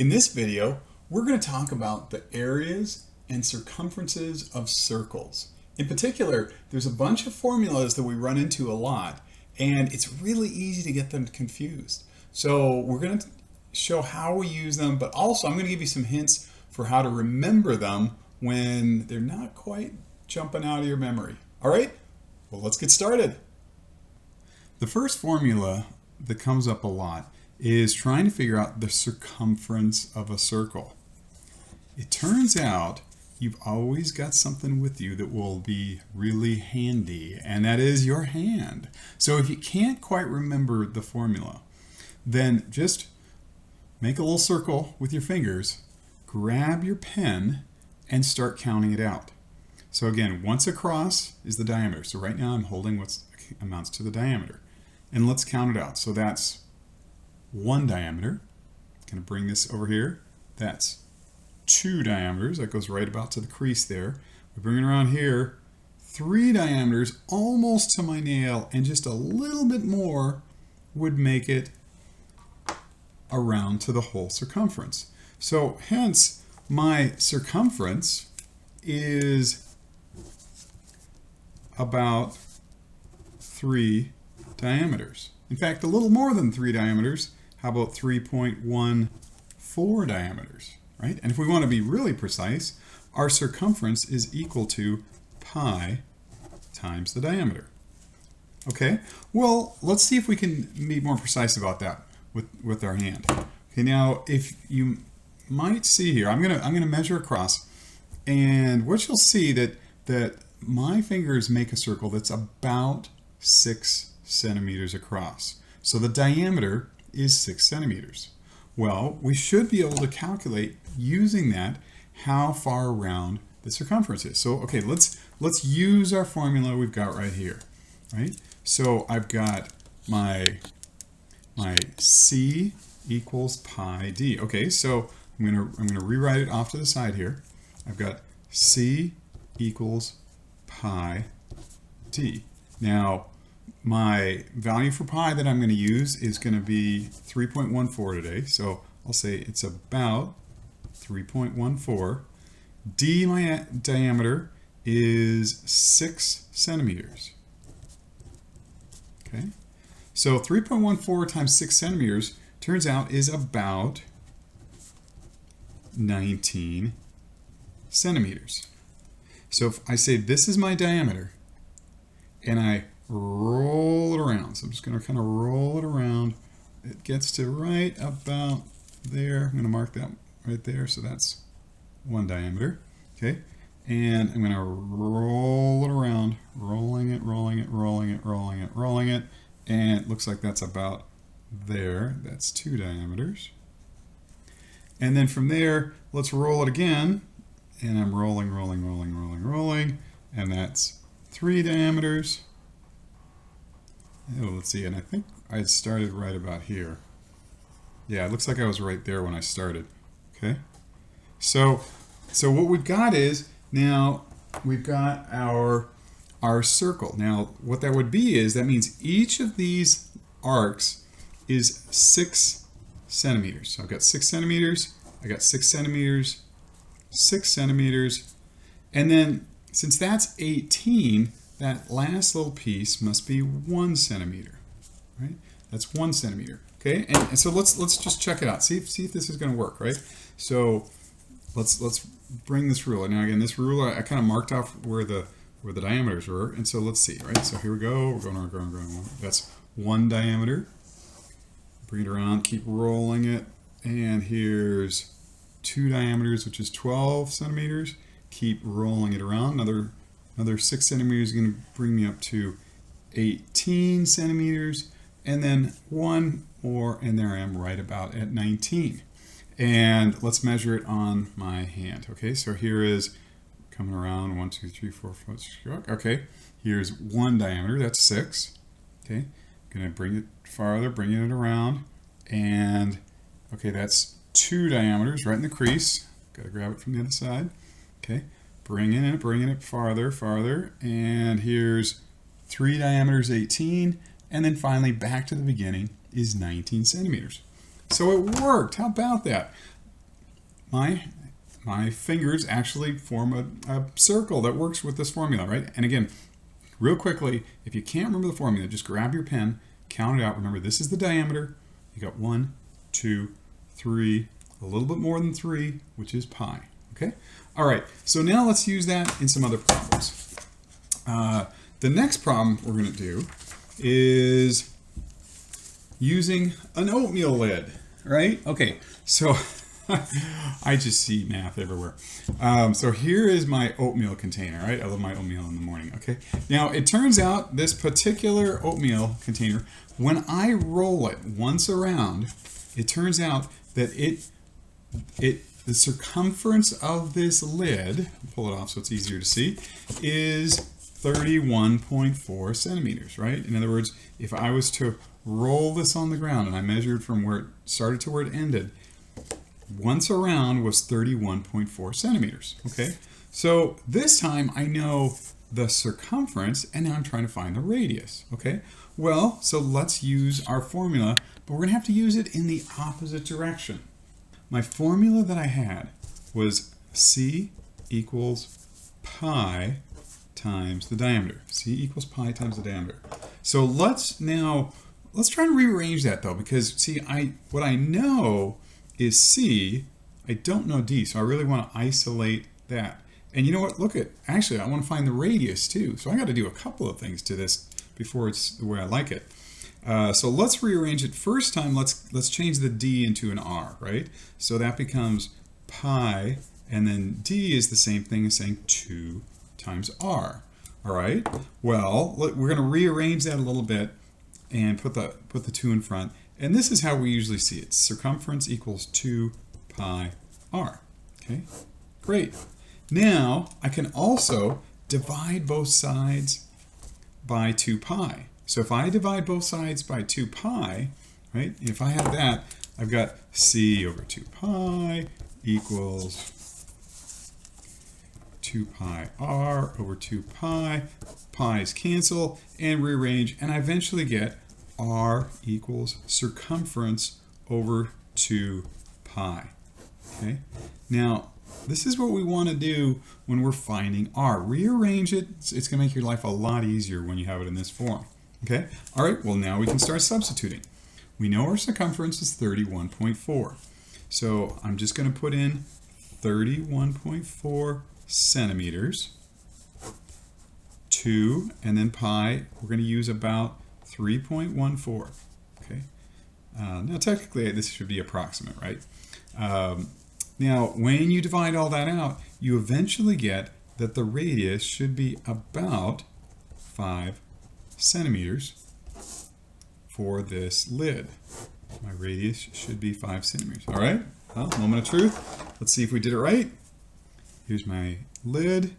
In this video, we're going to talk about the areas and circumferences of circles. In particular, there's a bunch of formulas that we run into a lot, and it's really easy to get them confused. So we're going to show how we use them, but also I'm going to give you some hints for how to remember them when they're not quite jumping out of your memory. All right? Well, let's get started. The first formula that comes up a lot is trying to figure out the circumference of a circle. It turns out you've always got something with you that will be really handy, and that is your hand. So if you can't quite remember the formula, then just make a little circle with your fingers, grab your pen, and start counting it out. So again, once across is the diameter. So right now I'm holding what amounts to the diameter. And let's count it out. So that's one diameter. Going to bring this over here. That's two diameters. That goes right about to the crease there. We bring it around here. Three diameters, almost to my nail, and just a little bit more would make it around to the whole circumference. So hence, my circumference is about 3 diameters. In fact, a little more than 3 diameters. How about 3.14 diameters, right? And if we want to be really precise, our circumference is equal to pi times the diameter. Okay, well, let's see if we can be more precise about that with our hand. Okay, now if you might see here, I'm gonna measure across, and what you'll see that my fingers make a circle that's about 6 centimeters across. So the diameter is 6 centimeters. Well, we should be able to calculate using that how far around the circumference is. So okay, let's use our formula we've got right here, right? So I've got my C equals pi d. Okay, so I'm gonna rewrite it off to the side here. I've got C equals pi d. Now, my value for pi that I'm going to use is going to be 3.14 today. So I'll say it's about 3.14. D, my diameter, is 6 centimeters. Okay. So 3.14 times 6 centimeters turns out is about 19 centimeters. So if I say this is my diameter and I roll it around, so I'm just going to kind of roll it around, it gets to right about there. I'm going to mark that right there, so that's 1 diameter. Okay, and I'm going to roll it around, rolling it, rolling it, rolling it, rolling it, rolling it, and it looks like that's about there. That's 2 diameters. And then from there, let's roll it again, and I'm rolling, rolling, rolling, rolling, rolling, and that's 3 diameters. Oh, let's see, and I think I started right about here. Yeah, it looks like I was right there when I started. Okay, so what we've got is, now we've got our circle. Now what that would be is, that means each of these arcs is 6 centimeters. So I've got 6 centimeters, I got 6 centimeters, 6 centimeters, and then since that's 18, that last little piece must be 1 centimeter, right? That's 1 centimeter, okay? And so let's just check it out. See if this is going to work, right? So let's bring this ruler. Now again, this ruler I kind of marked off where the diameters were, and so let's see, right? So here we go. We're going. That's 1 diameter. Bring it around, keep rolling it, and here's 2 diameters, which is 12 centimeters. Keep rolling it around. Another 6 centimeters is going to bring me up to 18 centimeters, and then 1 more, and there I am right about at 19. And let's measure it on my hand. Okay, so here is coming around 1, 2, 3, 4, 5, 6. Okay, here's 1 diameter, that's 6. Okay, going to bring it farther, bringing it around, and okay, that's 2 diameters right in the crease. Got to grab it from the other side. Okay. Bringing it farther, and here's 3 diameters, 18, and then finally back to the beginning is 19 centimeters. So it worked. How about that? my fingers actually form a circle that works with this formula, right? And again, real quickly, if you can't remember the formula, just grab your pen, count it out. Remember, this is the diameter. You got 1, 2, 3, a little bit more than 3, which is pi. Okay? All right, so now let's use that in some other problems. The next problem we're going to do is using an oatmeal lid, right? Okay, so I just see math everywhere. So here is my oatmeal container, right? I love my oatmeal in the morning, okay? Now, it turns out this particular oatmeal container, when I roll it once around, it turns out that the circumference of this lid, pull it off so it's easier to see, is 31.4 centimeters, right? In other words, if I was to roll this on the ground and I measured from where it started to where it ended, once around was 31.4 centimeters, okay? So this time I know the circumference and now I'm trying to find the radius, okay? Well, so let's use our formula, but we're gonna have to use it in the opposite direction. My formula that I had was C equals pi times the diameter. C equals pi times the diameter. So let's try and rearrange that though, because see, what I know is C, I don't know D, so I really want to isolate that. And you know what, actually I want to find the radius too, so I got to do a couple of things to this before it's the way I like it. So let's rearrange it. First time, let's change the D into an R, right? So that becomes pi, and then D is the same thing as saying 2 times R. All right. Well, we're going to rearrange that a little bit and put the 2 in front. And this is how we usually see it. Circumference equals 2 pi R. Okay. Great. Now I can also divide both sides by 2 pi. So if I divide both sides by 2 pi, right, if I have that, I've got C over 2 pi equals 2 pi R over 2 pi. Pi's cancel and rearrange, and I eventually get R equals circumference over 2 pi. Okay. Now, this is what we want to do when we're finding R. Rearrange it. It's going to make your life a lot easier when you have it in this form. Okay. All right. Well, now we can start substituting. We know our circumference is 31.4. So I'm just going to put in 31.4 centimeters, 2, and then pi. We're going to use about 3.14. Okay. Now, technically, this should be approximate, right? Now, when you divide all that out, you eventually get that the radius should be about 5 centimeters for this lid. My radius should be 5 centimeters. All right, well, moment of truth. Let's see if we did it right. Here's my lid,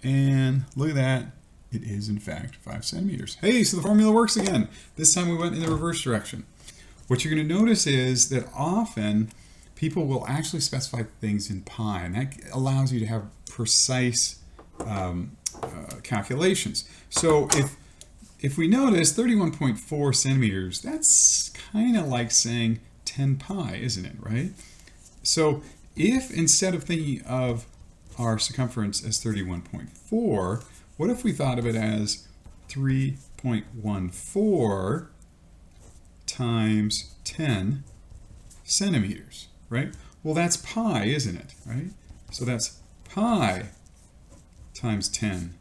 and look at that. It is, in fact, 5 centimeters. Hey, so the formula works again. This time we went in the reverse direction. What you're going to notice is that often people will actually specify things in pi, and that allows you to have precise calculations. So if we notice 31.4 centimeters, that's kind of like saying 10 pi, isn't it, right? So if instead of thinking of our circumference as 31.4, what if we thought of it as 3.14 times 10 centimeters, right? Well, that's pi, isn't it, right? So that's pi times 10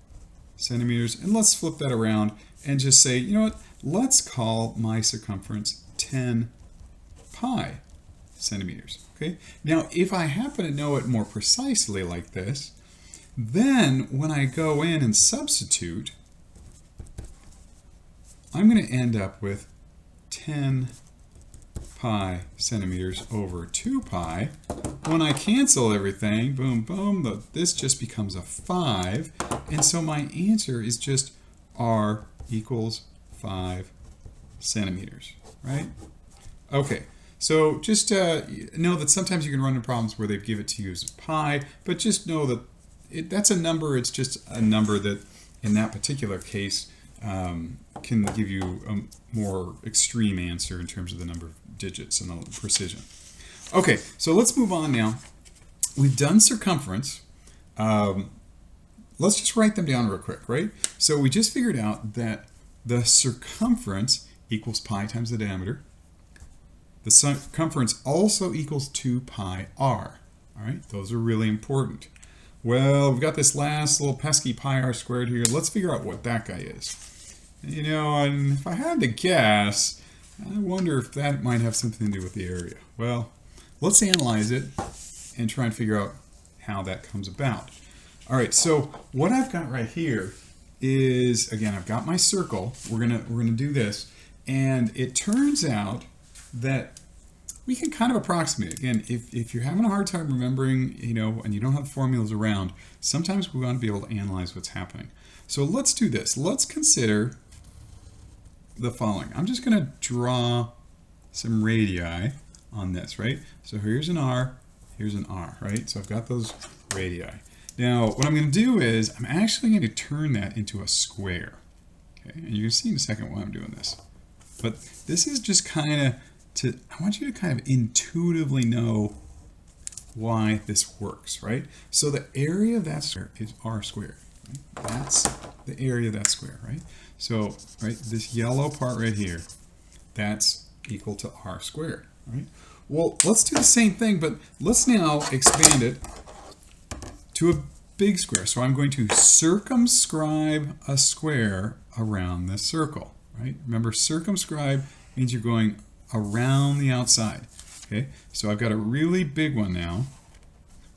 centimeters. And let's flip that around and just say, you know what? Let's call my circumference 10 pi centimeters, okay? Now, if I happen to know it more precisely like this, then when I go in and substitute, I'm going to end up with 10 pi centimeters over 2 pi. When I cancel everything, boom, boom, this just becomes a 5. And so my answer is just R equals 5 centimeters, right? Okay, so just know that sometimes you can run into problems where they give it to you as pi, but just know that that's a number. It's just a number that in that particular case can give you a more extreme answer in terms of the number of digits and the precision. Okay, so let's move on now we've done circumference. Let's just write them down real quick, right? So we just figured out that the circumference equals pi times the diameter. The circumference also equals 2 pi r. All right, those are really important. Well, we've got this last little pesky pi r squared here. Let's figure out what that guy is. You know, and if I had to guess, I wonder if that might have something to do with the area. Well, let's analyze it and try and figure out how that comes about. All right, so what I've got right here is, again, I've got my circle. We're gonna do this, and it turns out that we can kind of approximate it. Again, if you're having a hard time remembering, you know, and you don't have formulas around, sometimes we want to be able to analyze what's happening. So let's do this. Let's consider the following. I'm just going to draw some radii on this, right? So here's an R, right? So I've got those radii. Now, what I'm going to do is I'm actually going to turn that into a square. Okay, and you can see in a second why I'm doing this. But this is just kind of I want you to kind of intuitively know why this works, right? So the area of that square is r squared. Right? That's the area of that square, right? So, right, this yellow part right here, that's equal to r squared, right? Well, let's do the same thing, but let's now expand it to a big square. So I'm going to circumscribe a square around this circle, right? Remember, circumscribe means you're going around the outside. Okay, so I've got a really big one now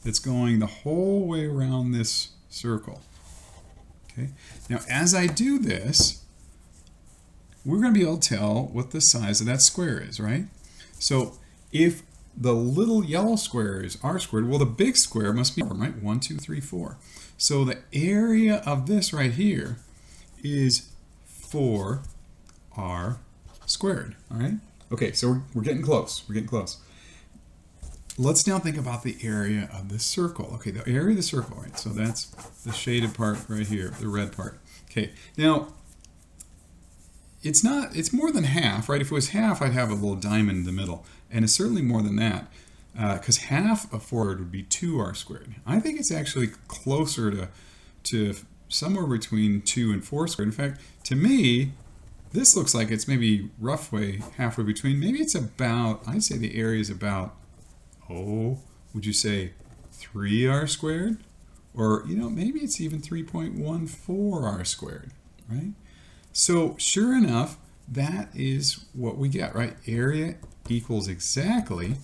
that's going the whole way around this circle. Okay, now as I do this, we're going to be able to tell what the size of that square is, right? So if the little yellow square is r squared, well, the big square must be 4, right? 1, 2, 3, 4. So the area of this right here is 4r squared, all right? Okay, so we're getting close. We're getting close. Let's now think about the area of this circle. Okay, the area of the circle, right? So that's the shaded part right here, the red part. Okay, now it's more than half, right? If it was half, I'd have a little diamond in the middle, and it's certainly more than that, because half of 4 would be 2r squared. I think it's actually closer to somewhere between 2 and 4 squared. In fact, to me, this looks like it's maybe halfway between. Maybe it's about, I'd say the area is about, would you say 3r squared? Or, you know, maybe it's even 3.14r squared, right? So sure enough, that is what we get, right? Area equals exactly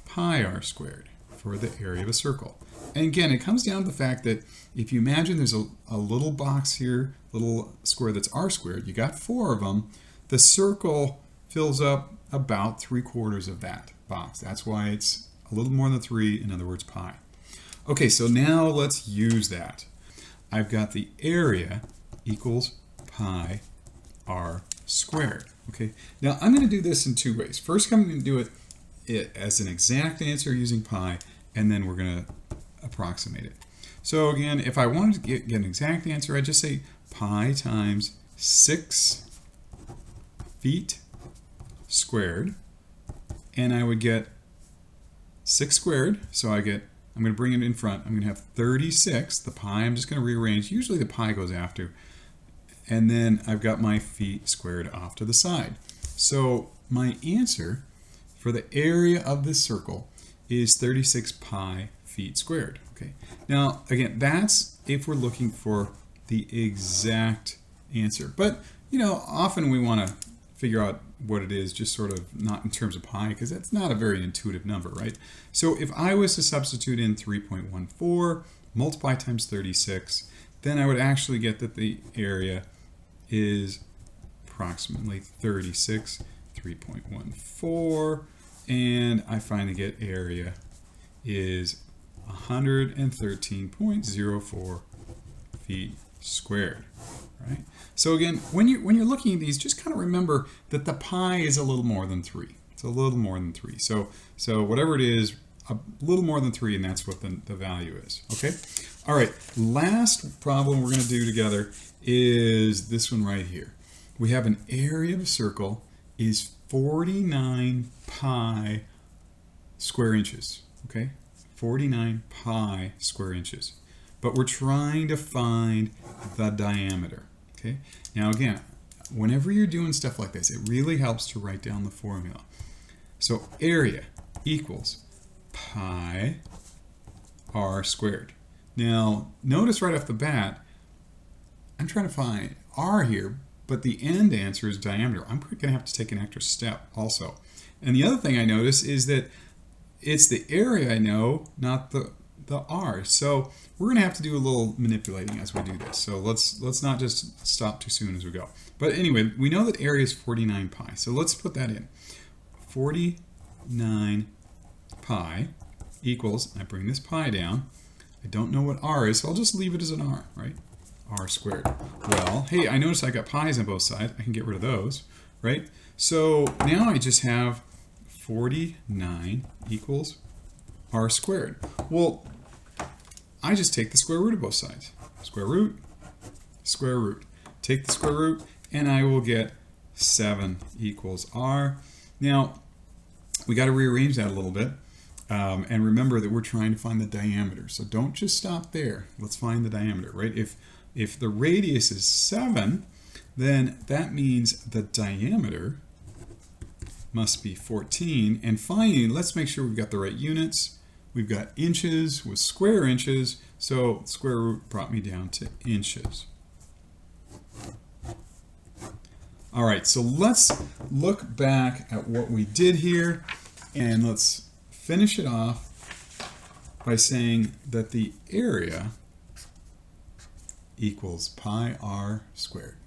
pi r squared for the area of a circle. And again, it comes down to the fact that if you imagine there's a little box here, little square that's r squared, you got 4 of them, the circle fills up about 3/4 of that box. That's why it's a little more than 3, in other words, pi. Okay, so now let's use that. I've got the area equals pi r squared. Okay, now I'm going to do this in 2 ways. First, I'm going to do it as an exact answer using pi, and then we're going to approximate it. So again, if I wanted to get an exact answer, I'd just say pi times 6 feet squared, and I would get 6 squared, so I'm going to bring it in front. I'm going to have 36. The pi, I'm just going to rearrange. Usually the pi goes after. And then I've got my feet squared off to the side. So my answer for the area of this circle is 36 pi feet squared. Okay. Now, again, that's if we're looking for the exact answer. But, you know, often we want to figure out what it is, just sort of not in terms of pi, because that's not a very intuitive number, right? So if I was to substitute in 3.14, multiply times 36, then I would actually get that the area is approximately 36, 3.14, and I finally get area is 113.04 feet squared, right? So again, when you're looking at these, just kind of remember that the pi is a little more than 3. It's a little more than 3. So whatever it is, a little more than 3, and that's what the value is. Okay. All right. Last problem we're going to do together is this one right here. We have an area of a circle is 49 pi square inches. Okay. 49 pi square inches. But we're trying to find the diameter. Okay. Now again, whenever you're doing stuff like this, it really helps to write down the formula. So area equals pi r squared. Now notice right off the bat, I'm trying to find r here, but the end answer is diameter. I'm going to have to take an extra step also. And the other thing I notice is that it's the area I know, not the r. So we're going to have to do a little manipulating as we do this. So let's not just stop too soon as we go. But anyway, we know that area is 49 pi. So let's put that in. 49 pi equals, I bring this pi down. I don't know what r is, so I'll just leave it as an r, right? R squared. Well, hey, I notice I got pi's on both sides. I can get rid of those, right? So now I just have 49 equals r squared. Well, I just take the square root of both sides. Square root, square root. Take the square root, and I will get 7 equals r. Now, we got to rearrange that a little bit. And remember that we're trying to find the diameter. So don't just stop there. Let's find the diameter, right? If the radius is 7, then that means the diameter must be 14. And finally, let's make sure we've got the right units. We've got inches with square inches, so square root brought me down to inches. All right, so let's look back at what we did here, and let's finish it off by saying that the area equals pi r squared.